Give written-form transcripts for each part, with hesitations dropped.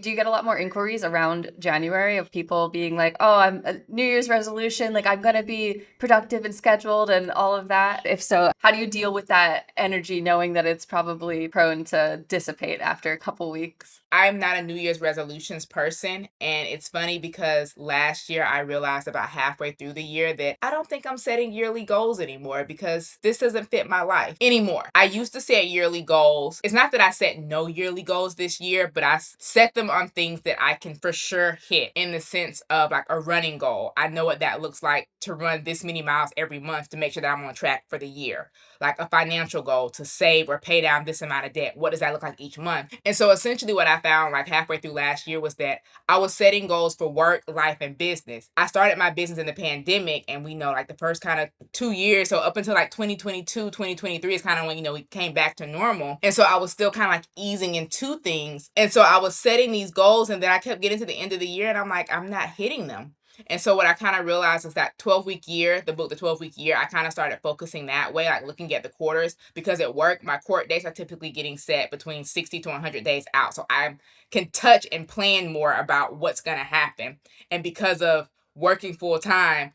Do you get a lot more inquiries around January of people being like, "Oh, I'm a New Year's resolution, like I'm gonna be productive and scheduled and all of that?" If so, how do you deal with that energy knowing that it's probably prone to dissipate after a couple weeks? I'm not a New Year's resolutions person. And it's funny because last year I realized about halfway through the year that I don't think I'm setting yearly goals anymore because this doesn't fit my life anymore. I used to set yearly goals. It's not that I set no yearly goals this year, but set them on things that I can for sure hit in the sense of like a running goal. I know what that looks like to run this many miles every month to make sure that I'm on track for the year, like a financial goal to save or pay down this amount of debt. What does that look like each month? And so essentially what I found like halfway through last year was that I was setting goals for work, life, and business. I started my business in the pandemic, and we know like the first kind of 2 years, so up until like 2022, 2023 is kind of when, we came back to normal. And so I was still kind of like easing into things. And so I was setting these goals, and then I kept getting to the end of the year, and I'm like, I'm not hitting them. And so what I kind of realized is that 12-week year, the book, The 12-Week Year, I kind of started focusing that way, like looking at the quarters, because at work, my court dates are typically getting set between 60 to 100 days out. So I can touch and plan more about what's going to happen. And because of working full time,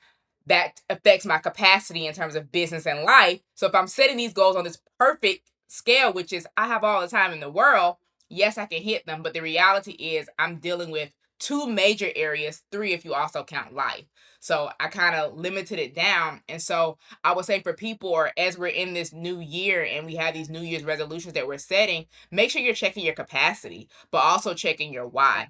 that affects my capacity in terms of business and life. So if I'm setting these goals on this perfect scale, which is I have all the time in the world, yes, I can hit them. But the reality is I'm dealing with two major areas, three if you also count life. So I kind of limited it down. And so I would say for people, or as we're in this new year and we have these New Year's resolutions that we're setting, make sure you're checking your capacity, but also checking your why.